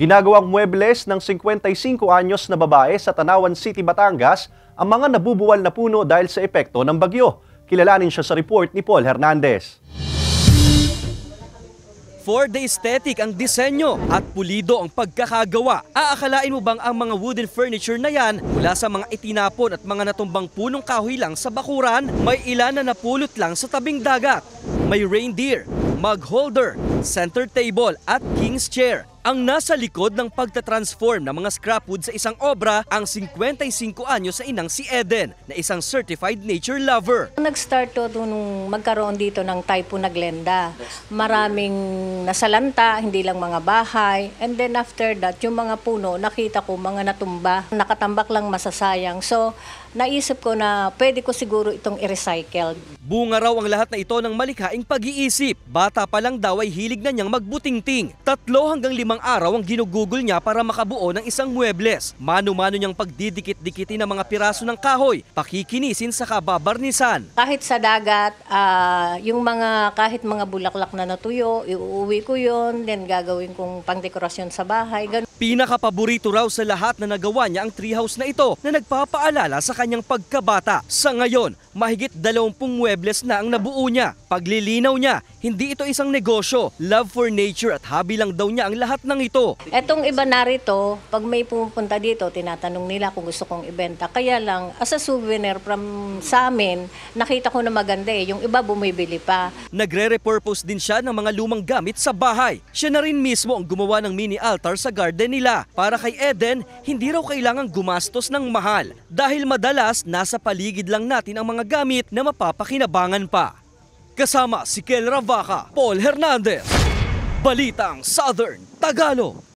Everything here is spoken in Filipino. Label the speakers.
Speaker 1: Ginagawang muebles ng 55 anyos na babae sa Tanawan City, Batangas ang mga nabubuwal na puno dahil sa epekto ng bagyo. Kilalanin siya sa report ni Paul Hernandez.
Speaker 2: For the aesthetic ang disenyo at pulido ang pagkakagawa. Aakalain mo bang ang mga wooden furniture na yan mula sa mga itinapon at mga natumbang punong kahoy lang sa bakuran? May ilan na napulot lang sa tabing dagat. May reindeer, mug holder, center table at king's chair. Ang nasa likod ng pagtatransform ng mga scrap wood sa isang obra ang 55 anyos sa inang si Eden na isang certified nature lover.
Speaker 3: Nag-start to nung magkaroon dito ng Typhoon na Glenda. Maraming nasalanta, hindi lang mga bahay. And then after that, yung mga puno, nakita ko mga natumba. Nakatambak lang masasayang. So, naisip ko na pwede ko siguro itong i-recycle.
Speaker 2: Bunga raw ang lahat na ito ng malikhaing pag-iisip. Bata pa lang daw ay hilig na niyang magbutingting. 3 hanggang 5 araw ang ginugugol niya para makabuo ng isang muebles. Mano-mano niyang pagdidikit-dikitin ng mga piraso ng kahoy, pakikinisin sa kababarnisan.
Speaker 3: Kahit sa dagat, kahit mga bulaklak na natuyo, iuuwi ko yon, then gagawin kong pangdekorasyon sa bahay.
Speaker 2: Pinakapaborito raw sa lahat na nagawa niya ang treehouse na ito na nagpapaalala sa kanyang pagkabata. Sa ngayon, mahigit 20 muebles na ang nabuo niya. Paglilinaw niya, hindi ito isang negosyo. Love for nature at hobby lang daw niya ang lahat ng ito.
Speaker 3: Etong iba narito, pag may pumunta dito, tinatanong nila kung gusto kong ibenta. Kaya lang, as a souvenir from sa amin, nakita ko na maganda eh. Yung iba bumibili pa.
Speaker 2: Nagre-repurpose din siya ng mga lumang gamit sa bahay. Siya na rin mismo ang gumawa ng mini altar sa garden nila. Para kay Eden, hindi raw kailangang gumastos ng mahal. Dahil madalas, nasa paligid lang natin ang mga gamit na mapapakinabangan pa. Kasama si Kel Ravaca, Paul Hernandez, Balitang Southern Tagalog.